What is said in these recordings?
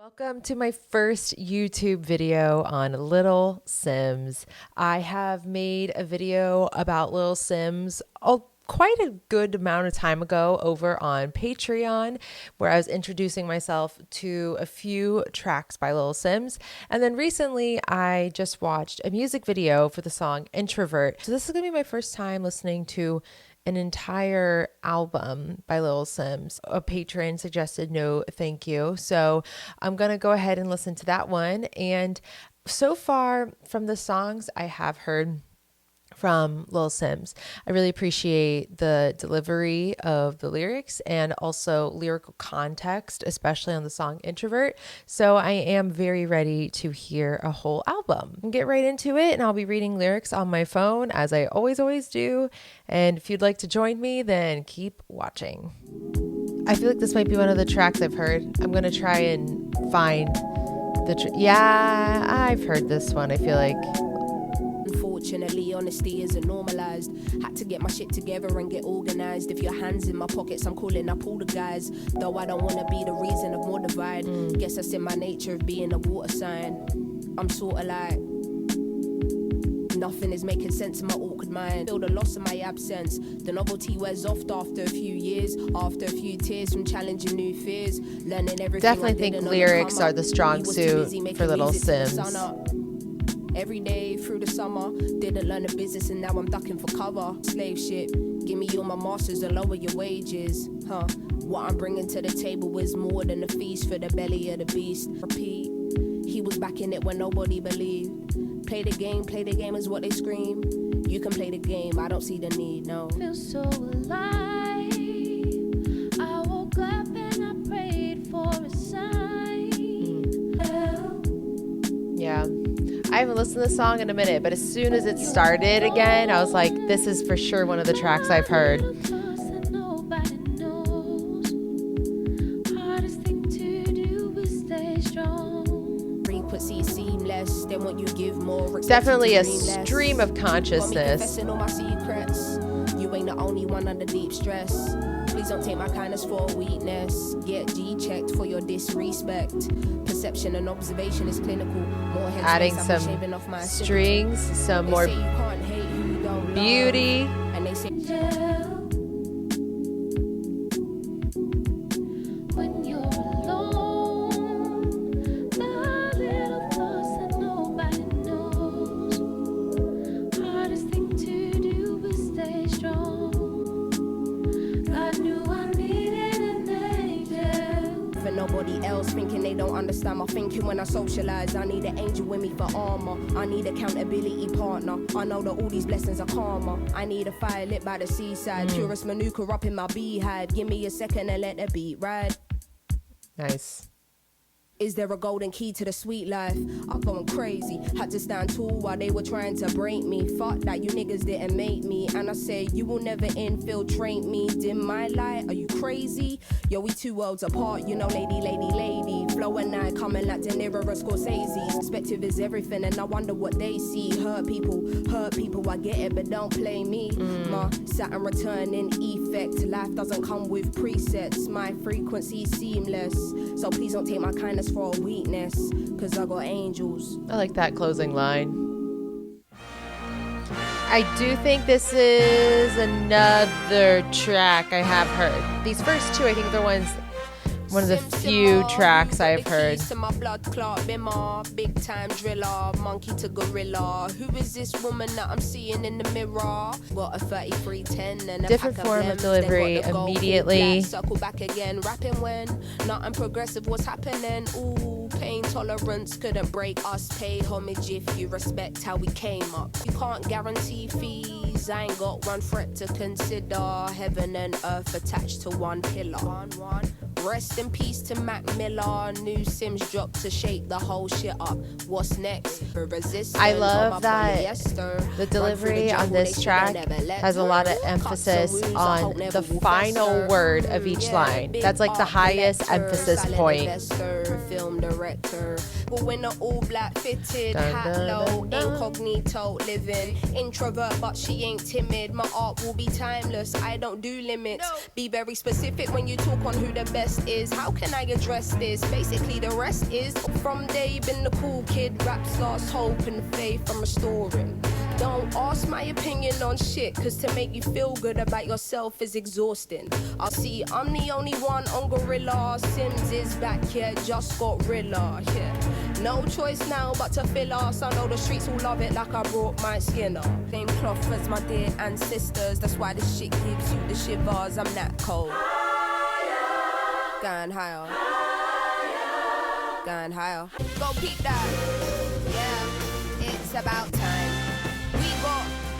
Welcome to my first YouTube video on Little Simz. I have made a video about Little Simz quite a good amount of time ago over on Patreon, where I was introducing myself to a few tracks by Little Simz. And then recently I just watched a music video for the song Introvert. So this is gonna be my first time listening to an entire album by Little Simz. A patron suggested no thank you, so I'm gonna go ahead and listen to that one. And so far from the songs I have heard from Little Simz, I really appreciate the delivery of the lyrics and also lyrical context, especially on the song Introvert. So I am very ready to hear a whole album. I'll get right into it, and I'll be reading lyrics on my phone as I always do. And if you'd like to join me, then keep watching. I feel like this might be one of the tracks I've heard. I'm gonna try and find yeah, I've heard this one, I feel like. Unfortunately, honesty isn't normalized. Had to get my shit together and get organized. If your hands in my pockets, I'm calling up all the guys. Though I don't want to be the reason of more divide. Guess that's in my nature of being a water sign. I'm sort of like, nothing is making sense in my awkward mind. Feel the loss of my absence. The novelty wears off after a few years. After a few tears from challenging new fears. Learning everything. Definitely think lyrics are the strong suit for Little Simz. Every day through the summer, didn't learn the business and now I'm ducking for cover. Slave ship, give me all my masters and lower your wages. What I'm bringing to the table is more than a feast for the belly of the beast. Repeat, he was back in it when nobody believed. Play the game is what they scream. You can play the game, I don't see the need, no. Feel so alive. I woke up and I prayed for a sign. Yeah. I haven't listened to this song in a minute, but as soon as it started again, I was like, this is for sure one of the tracks I've heard. Frequency seamless, then what you give more. Definitely a stream of consciousness. You ain't the only one under deep stress. Please don't take my kindness for a weakness. Get G-checked for your disrespect. Perception and observation is clinical. More adding some strings, some more beauty. And they say, when you're alone, the little thoughts that nobody knows. Hardest thing to do is stay strong. I knew I needed an angel. For nobody else thinking they don't understand my thinking when I socialize. I need an angel with me for armor. I need accountability partner. I know that all these blessings are karma. I need a fire lit by the seaside. Purest manuka up in my beehive. Give me a second and let the beat ride. Nice. Is there a golden key to the sweet life? I'm going crazy. Had to stand tall while they were trying to break me. Fuck that, you niggas didn't make me. And I said, you will never infiltrate me. Dim my light, are you crazy? Yo, we two worlds apart, you know, lady. Flow and I coming like De Niro or Scorsese. Perspective is everything, and I wonder what they see. Hurt people, I get it, but don't play me. My Saturn return in effect. Life doesn't come with presets. My frequency seamless. So please don't take my kindness for a weakness, cause I got angels. I like that closing line. I do think this is another track I have heard. These first two, I think, are one of the few tracks I've heard. Big time driller, monkey to gorilla. Who is this woman that I'm seeing in the mirror? Got a 3310 and a different form of delivery immediately. Circle back again, rapping when nothing progressive was happening. Ooh, pain tolerance couldn't break us. Pay homage if you respect how we came up. You can't guarantee fees. I ain't got one threat to consider. Heaven and earth attached to one pillar. Rest in peace to Mac Miller. New Sims dropped to shake the whole shit up. What's next? I love that the delivery on this track has a lot of emphasis on the final word of each line. That's like the highest emphasis point. Film director. But when the all black fitted, hat low, incognito living. Introvert, but she ain't timid. My art will be timeless. I don't do limits. Be very specific when you talk on who the best best is, how can I address this? Basically the rest is, from day been the cool kid, raps lost hope and faith I'm restoring. Don't ask my opinion on shit, cause to make you feel good about yourself is exhausting. I see I'm the only one on Gorilla. Sims is back here, just got Rilla. Yeah. No choice now but to fill us. I know the streets will love it like I brought my skin up. Same cloth as my dear ancestors. That's why this shit gives you the shivers. I'm that cold. Going higher. Going higher. Go peep that. Yeah, it's about time.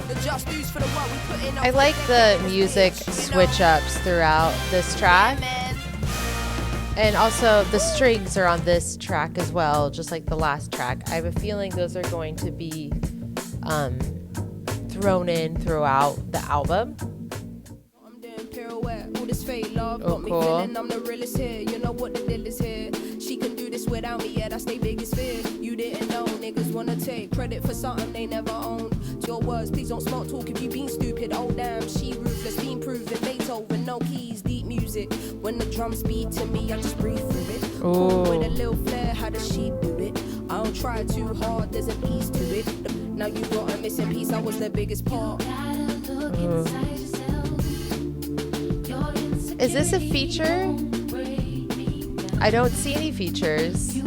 The just dues for the work we put in. I like the music switch ups throughout this track. And also the strings are on this track as well, just like the last track. I have a feeling those are going to be thrown in throughout the album. I'm doing pirouette, all this fake love Oh, got me cool. feeling I'm the realest here. You know what the deal is here. She can do this without me, yeah, that's their biggest fear. You didn't know, niggas wanna take credit for something they never owned. To your words, please don't smart talk if you been stupid. Oh damn, she ruthless, been proven. Beethoven, no keys, deep music. When the drums beat to me, I just breathe through it. Cool with a little flair, how does she do it? I don't try too hard, there's an ease to it. Now you got a missing piece, I was the biggest part. Is this a feature? I don't see any features.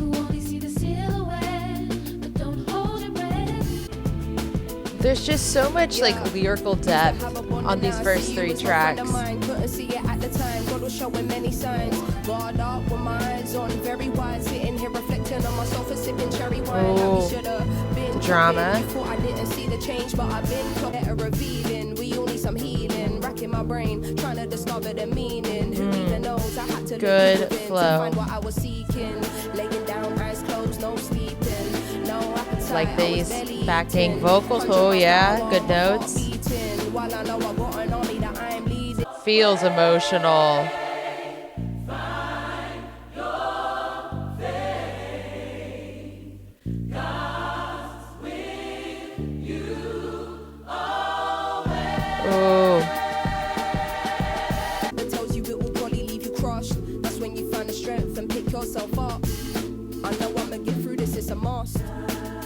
There's just so much like lyrical depth on these first three tracks. Couldn't see it at the time. God was showing many signs. God up with my eyes on very wide, sitting here reflecting on myself and sipping cherry wine. Ooh. Should have been Drama. before I didn't see the change, but I've been better revealing. We all need some healing. Racking my brain, trying to discover the meaning. Who even knows? I had to Good look within flow. to find what I was seeking. Laying down, eyes closed, no sleeping. No appetite. Like these I was barely backing eating. vocals. Oh yeah, good notes. While I know I got an army that I'm leading. Feels emotional. Ooh. That tells you it will probably leave you crushed. That's when you find the strength and pick yourself up. I know I'ma get through this, it's a must.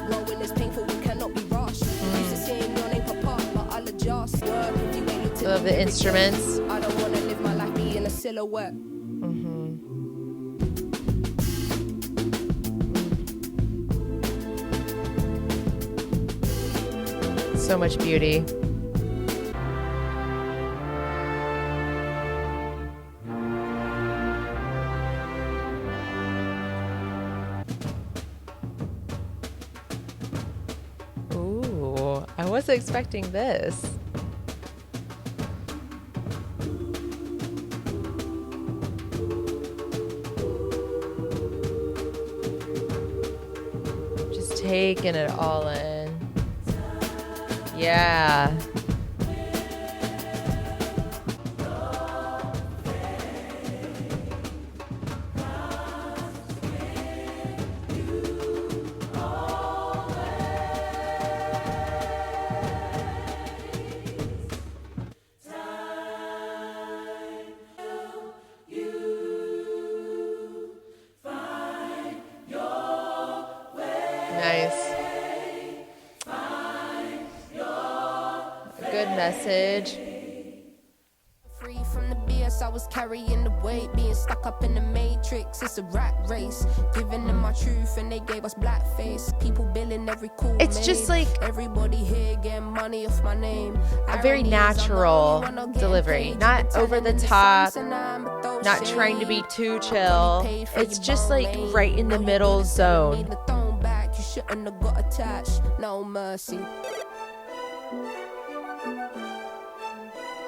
Growing is painful, we cannot be rushed. Used to seeing your name pop up, but I'll adjust. Work if you ain't looked at Love the instruments. I don't wanna live my life being a silhouette. So much beauty. Ooh, I wasn't expecting this. Just taking it all in. Yeah. Nice. Good message. Free from the BS, I was carrying the weight, being stuck up in the matrix. It's a rat race, giving them my truth, and they gave us blackface. People billing every cool. It's just like everybody here getting money off my name. a very natural delivery, not over the top, not trying to be too chill. It's just like right in the middle zone. You shouldn't have got attached. No mercy.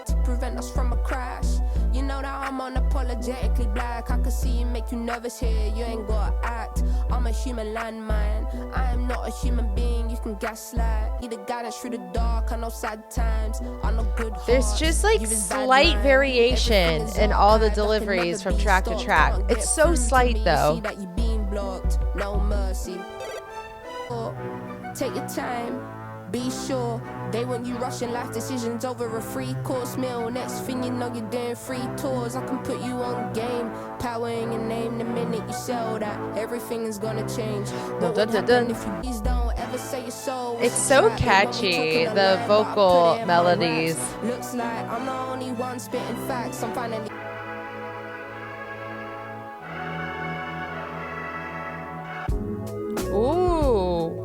To prevent us from a crash. You know that I'm unapologetically black. I can see you make you nervous here. You ain't gotta act. I'm a human landmine. I am not a human being. You can gaslight. Need a guidance through the dark. I know sad times. I know good hearts. There's just like slight variation in all the deliveries from track to track. It's so slight though. That you being blocked. No mercy. Take your time. Be sure they want you rushing life decisions over a 3-course meal. Next thing you know, you're doing 3 tours. I can put you on game. Power in your name the minute you sell that. Everything is gonna change. What would happen if you please don't ever say your soul? It's so catchy, the vocal melodies. Looks like I'm the only one spitting facts. I'm finally. Ooh.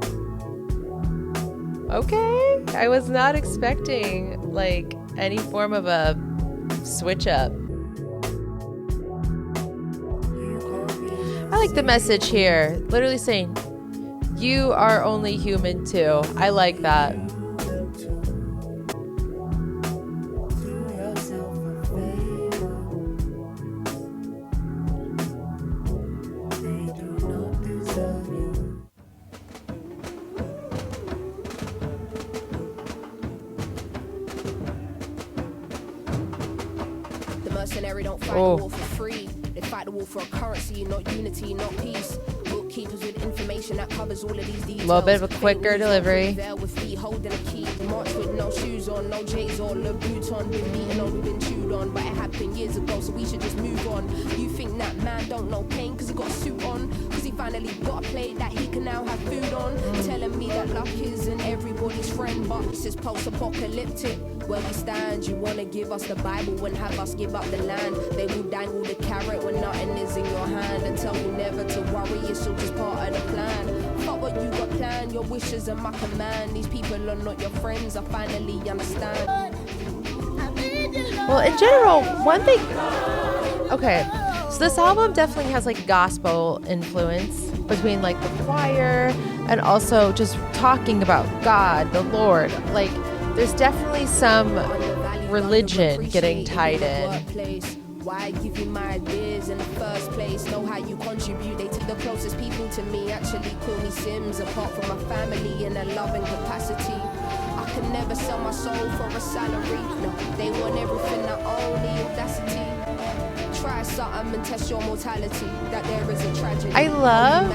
Okay. I was not expecting like any form of a switch up. I like the message here. Literally saying, you are only human too. I like that. The mercenary don't fight the war for free. They fight the war for a currency, not unity, not peace. Bookkeepers with information that covers all of these details. A little bit of a quicker delivery. There with feet holding a key. March with no shoes on, no J's or Louboutin. Been beaten on, been chewed on, but it happened years ago, so we should just move on. You think that man don't know pain because he got a suit on? Because he finally got a plate that he can now have food on. Telling me that luck isn't everybody's friend, but this is post-apocalyptic. Where we stand, you wanna give us the Bible and have us give up the land. They will dangle the carrot when nothing is in your hand and tell you never to worry, it's all just part of the plan. Fuck what you got planned, your wishes are my command. These people are not your friends, I finally understand. Well, in general, one thing. Okay, so this album definitely has like gospel influence between like the choir and also just talking about God, the Lord. Like, there's definitely some religion getting tied in. Why give you my ideas in the first place? Know how you contribute. They take the closest people to me. Actually call me Simz, apart from my family in a loving capacity. I can never sell my soul for a salary. No, they want everything I own, the audacity. Try something and test your mortality. That there is a tragedy. I love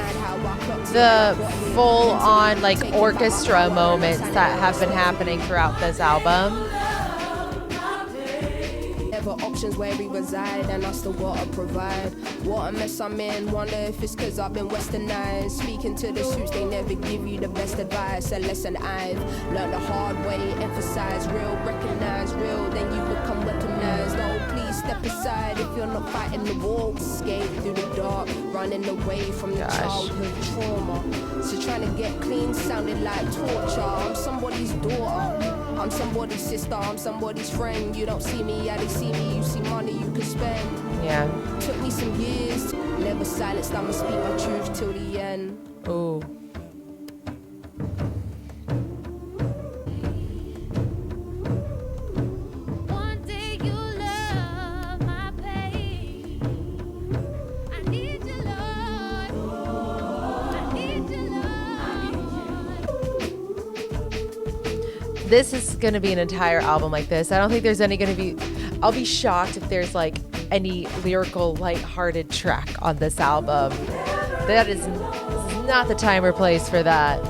the full-on like orchestra moments that have been happening throughout this album. Options where we reside and us the water provide. What a mess I'm in, wonder if it's cause I've been westernized. Speaking to the suits, they never give you the best advice. A lesson I've learned the hard way. Emphasize real, recognize real, then you become weaponized. Oh, please step aside if you're not fighting the war. Escape through the dark, running away from the childhood trauma. So trying to get clean sounded like torture. I'm somebody's daughter, I'm somebody's sister, I'm somebody's friend. You don't see me, yeah, they see me. You see money you can spend. Yeah. Took me some years, never silenced, I'ma speak my truth till the end. Ooh. One day you love my pain. I need you, Lord. I need you, Lord. This is going to be an entire album like this. I don't think there's any going to be... I'll be shocked if there's like any lyrical, lighthearted track on this album. That is not the time or place for that.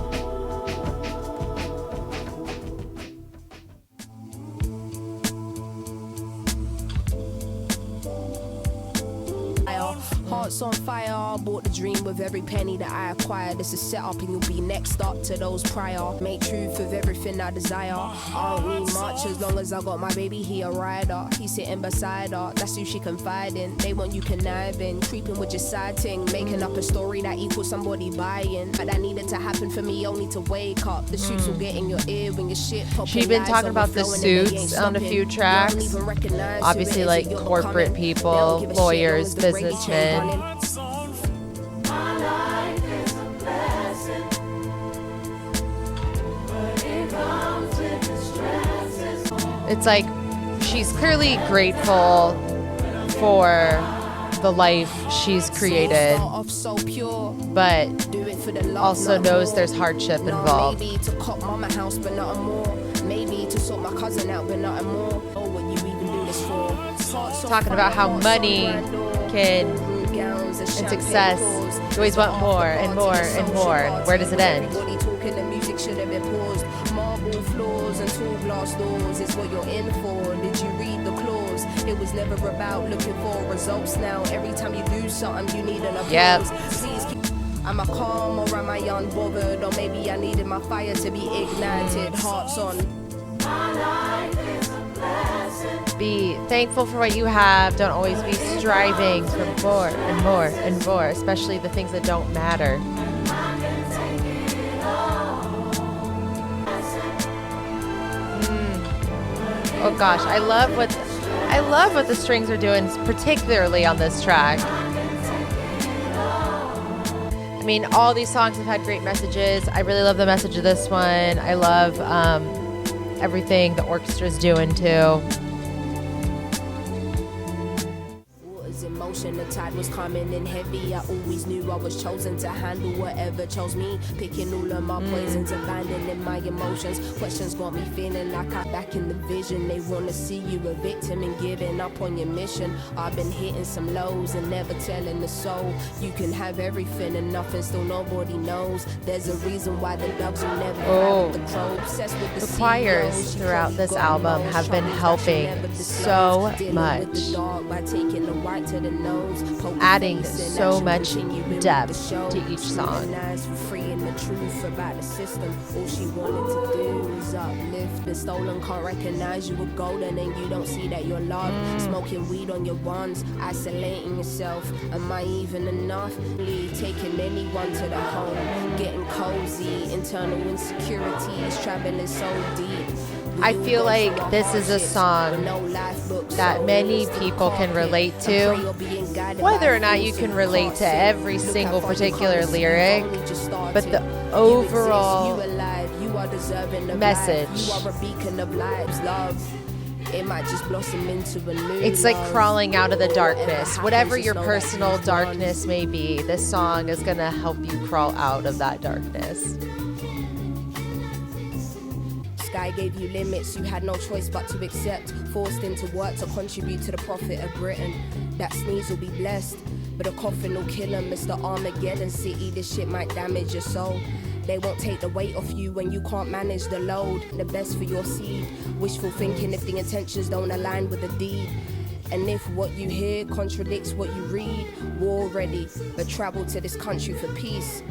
Hearts on fire, I bought the dream with every penny that I acquired. This is set up and you'll be next up to those prior. Make truth of everything I desire. I don't need much as long as I got my baby, he a rider. He's sitting beside her, that's who she confide in. They want you conniving, creeping with your side ting, making up a story that equals somebody buying. But that needed to happen for me only to wake up. The suits will get in your ear when your shit pop. She's been talking about the suits on a few tracks. Obviously like corporate people, lawyers, businessmen. It's like she's clearly grateful for the life she's created, but also knows there's hardship involved. Maybe to cop mama house, but nothing more. Maybe to sort my cousin out, but nothing more. Oh, what you even do this for? Talking about how money can and success, you always want more and more and more. Where does it end? marble floors and tall glass doors is what you're in for. Did you read the clause? It was never about looking for results. Now every time you do something you need an applause. Yep. Please keep. Am I calm or am I unbothered? Or maybe I needed my fire to be ignited. Hearts on. Be thankful for what you have. Don't always be striving for more and more and more, especially the things that don't matter. Oh gosh, I love what the strings are doing, particularly on this track. I mean, all these songs have had great messages. I really love the message of this one. I love everything the orchestra's doing too. The tide was coming in heavy. I always knew I was chosen to handle whatever chose me. Picking all of my poisons, abandoning my emotions. Questions got me feeling like I'm back in the vision. They wanna see you a victim and giving up on your mission. I've been hitting some lows and never telling the soul. You can have everything and nothing, still nobody knows. There's a reason why the doves will never have the crow. Obsessed with the choirs CEOs. throughout this album have been helping so much. By taking the white to the nose. Adding so much depth to each song. Freeing the truth about the system. All she wanted to do is uplift. Been stolen, can't recognize you were golden and you don't see that you're loved. Smoking weed on your ones, isolating yourself. Am I even enough? Taking anyone to the home, getting cozy. Internal insecurities traveling so deep. I feel like this is a song that many people can relate to. Whether or not you can relate to every single particular lyric, but the overall message, it might just blossom into a new it's like crawling out of the darkness. Whatever your personal darkness may be, this song is going to help you crawl out of that darkness. Sky gave you limits, you had no choice but to accept. Forced into work to contribute to the profit of Britain. That sneeze will be blessed, but a coffin will kill him. It's the Armageddon city, this shit might damage your soul. They won't take the weight off you when you can't manage the load. The best for your seed, wishful thinking if the intentions don't align with the deed. And if what you hear contradicts what you read, war ready, but travel to this country for peace.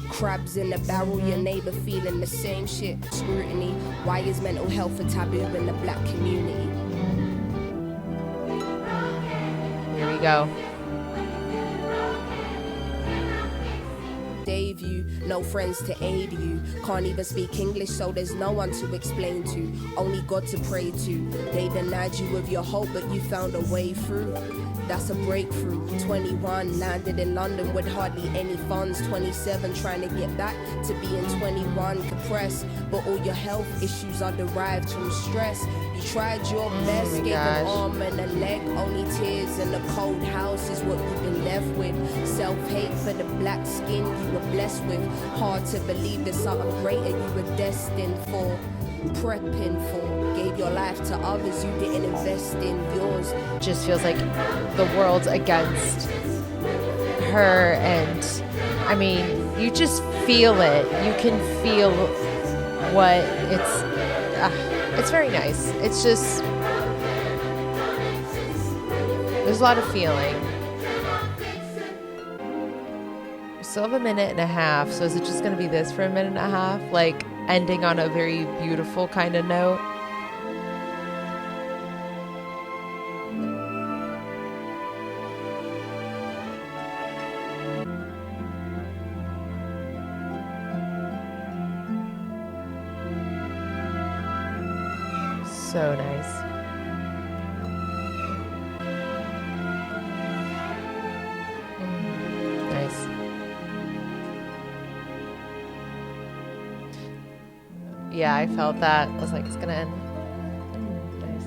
Crabs in the barrel, your neighbor feeling the same shit. Scrutiny, why is mental health a taboo in the black community? Here we go. Save you, no friends to aid you. Can't even speak English, so there's no one to explain to. Only God to pray to. They denied you of your hope, but you found a way through. That's a breakthrough. 21, landed in London with hardly any funds. 27, trying to get back to being 21, compressed. But all your health issues are derived from stress. You tried your best, gave an arm and a leg. Only tears in a cold house is what you've been left with. Self-hate for the black skin you were blessed with. Hard to believe there's something greater you were destined for. Prepping for, gave your life to others, you didn't invest in yours. Just feels like the world's against her, and I mean, you just feel it. You can feel what it's very nice. It's just, there's a lot of feeling. We still have a minute and a half, so is it just gonna be this for a minute and a half? Like, ending on a very beautiful kind of note. So nice. Nice. Yeah, I felt that. I was like, it's gonna end. Nice.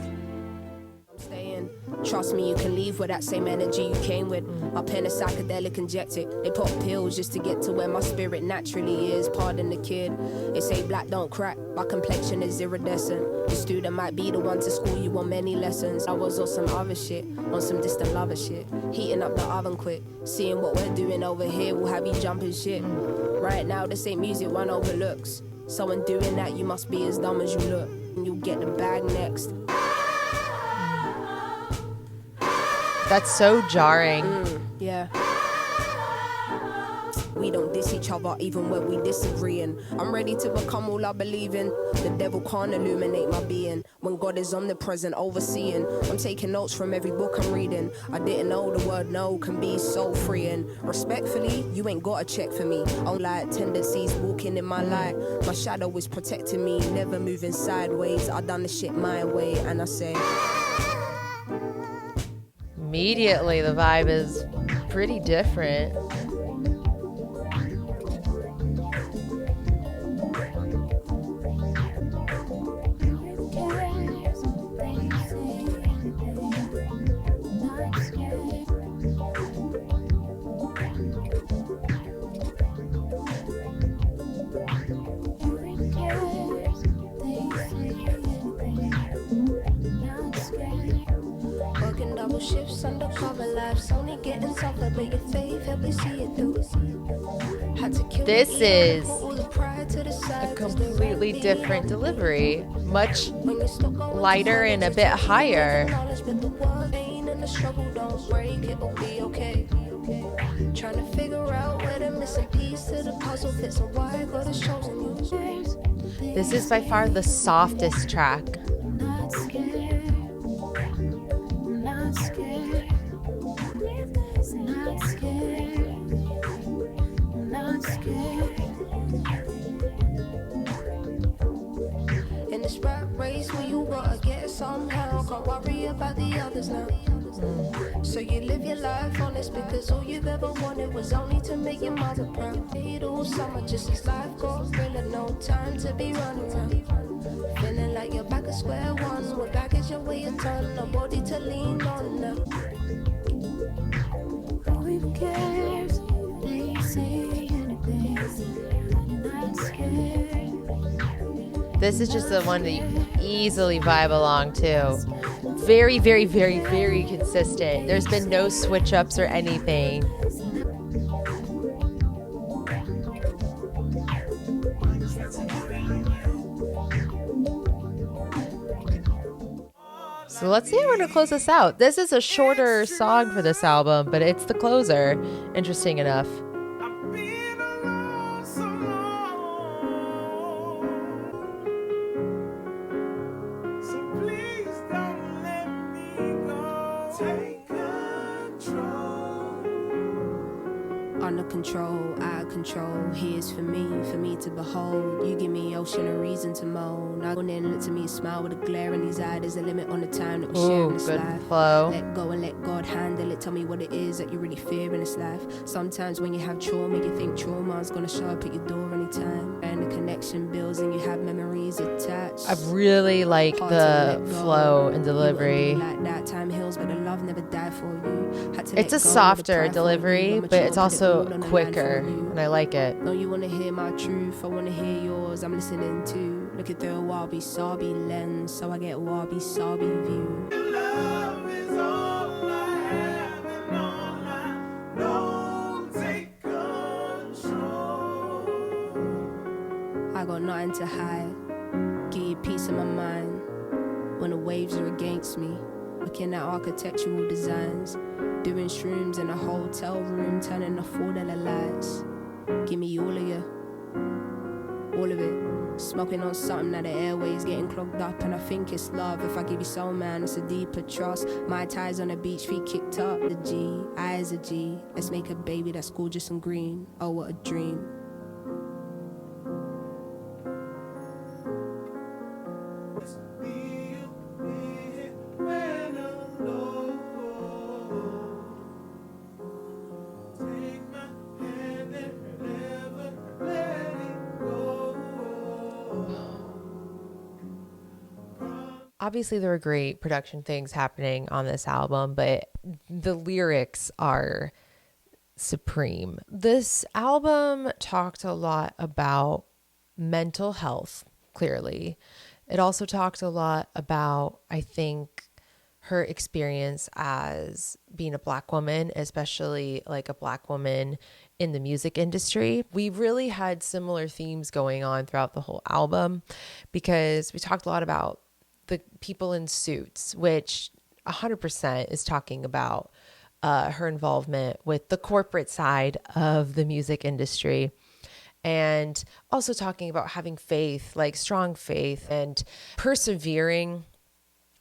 I'm staying. Trust me, you can leave with that same energy you came with. My pen is psychedelic injected. They pop pills just to get to where my spirit naturally is. Pardon the kid. They say black don't crack. My complexion is iridescent. The student might be the one to school you on many lessons. I was on some other shit, on some distant lover shit. Heating up the oven quick. Seeing what we're doing over here will have you jumping shit. Right now, this ain't music one overlooks. So in doing that, you must be as dumb as you look. And you'll get the bag next. That's so jarring. Yeah. We don't diss each other even when we disagree, and I'm ready to become all I believe in. The devil can't illuminate my being when God is omnipresent, overseeing. I'm taking notes from every book I'm reading. I didn't know the word no can be so freeing. Respectfully, you ain't got to check for me. All like tendencies walking in my light. My shadow is protecting me, never moving sideways. I done the shit my way, and I say Immediately, the vibe is pretty different. Shifts undercover lives only getting tougher, but your faith help me see it through. This is a completely different delivery, much lighter and a bit higher. Trying to figure out where the missing piece to the puzzle fits and why God has chosen you. This is by far the softest track. In this rat race where you gotta get it somehow, can't worry about the others now. So you live your life honest because all you've ever wanted was only to make your mother proud. It all summer just as life goes real and no time to be running around. Feeling like you're back at square one, with baggage your way you turn, nobody to lean on now. Who cares? They say anything. Not scared. This is just the one that you easily vibe along to. Very, very, very, very consistent. There's been no switch ups or anything. So let's see how we're going to close this out. This is a shorter song for this album, but it's the closer, interesting enough. Under control, out of control. Here's for me to behold. You give me ocean a reason to moan. I go in, look to me, smile with a glare in these eyes. There's a limit on the time that we share in this good life. flow. Let go and let God handle it. Tell me what it is that you really fear in this life. Sometimes when you have trauma, you think trauma's gonna show up at your door anytime. And the connection builds and you have memories attached. I really like Hard to the let go. flow and delivery. You wouldn't be like that. Time heals, but the love never died for you. Had to It's let a go of the softer pride for delivery, you. but Mature, it's put it also all on the line quicker, for you. and I like it. No, you wanna hear my truth, I wanna hear yours, I'm listening to. Looking through a wabi-sabi lens, so I get a wabi-sabi view. Love is all I have and all I know. Take control. I got nothing to hide, give you peace of my mind. When the waves are against me, looking at architectural designs. Doing shrooms in a hotel room, turning off all of the lights. Give me all of you, all of it. Smoking on something that the airways getting clogged up, and I think it's love. If I give you soul, man, it's a deeper trust. My ties on the beach, feet kicked up. The G, I is a G. Let's make a baby that's gorgeous and green. Oh, what a dream. Obviously, there were great production things happening on this album, but the lyrics are supreme. This album talked a lot about mental health, clearly. It also talked a lot about, I think, her experience as being a Black woman, especially like a Black woman in the music industry. We really had similar themes going on throughout the whole album because we talked a lot about the people in suits, which 100% is talking about her involvement with the corporate side of the music industry. And also talking about having faith, like strong faith and persevering,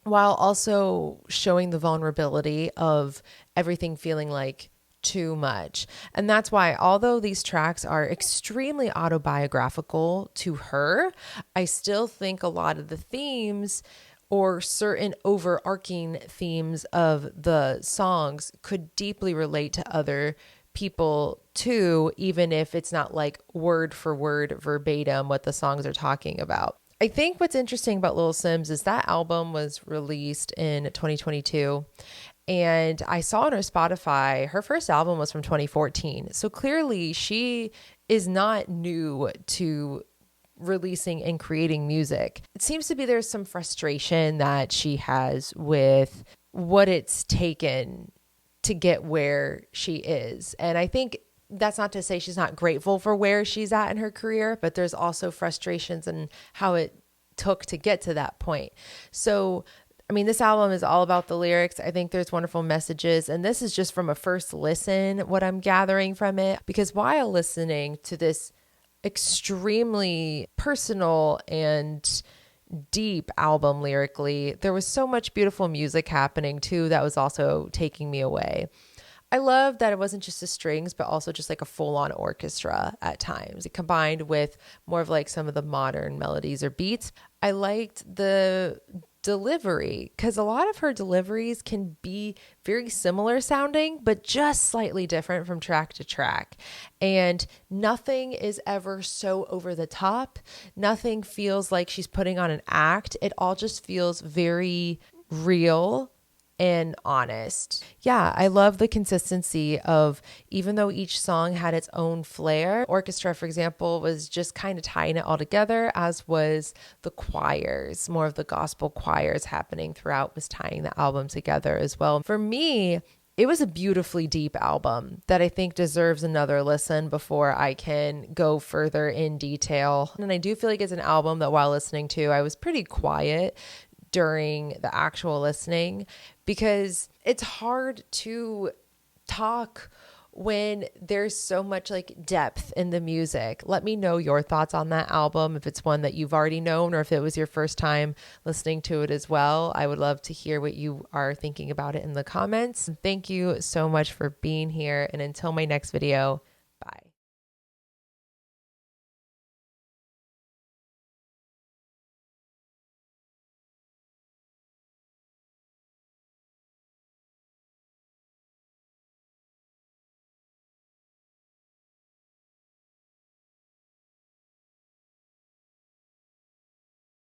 while also showing the vulnerability of everything feeling like too much. And that's why, although these tracks are extremely autobiographical to her, I still think a lot of the themes or certain overarching themes of the songs could deeply relate to other people too, even if it's not like word for word verbatim what the songs are talking about. I think what's interesting about Little Simz is that album was released in 2022, and I saw on her Spotify, her first album was from 2014. So clearly she is not new to releasing and creating music. It seems to be there's some frustration that she has with what it's taken to get where she is. And I think that's not to say she's not grateful for where she's at in her career, but there's also frustrations in how it took to get to that point. So, I mean, this album is all about the lyrics. I think there's wonderful messages. And this is just from a first listen, what I'm gathering from it, because while listening to this extremely personal and deep album lyrically, there was so much beautiful music happening too that was also taking me away. I love that it wasn't just the strings, but also just like a full-on orchestra at times. It combined with more of like some of the modern melodies or beats. I liked the delivery because a lot of her deliveries can be very similar sounding, but just slightly different from track to track. And nothing is ever so over the top. Nothing feels like she's putting on an act. It all just feels very real and honest. Yeah, I love the consistency of, even though each song had its own flair, orchestra, for example, was just kind of tying it all together, as was the choirs. More of the gospel choirs happening throughout was tying the album together as well. For me, it was a beautifully deep album that I think deserves another listen before I can go further in detail. And I do feel like it's an album that while listening to, I was pretty quiet during the actual listening, because it's hard to talk when there's so much like depth in the music. Let me know your thoughts on that album, if it's one that you've already known or if it was your first time listening to it as well. I would love to hear what you are thinking about it in the comments. Thank you so much for being here, and until my next video,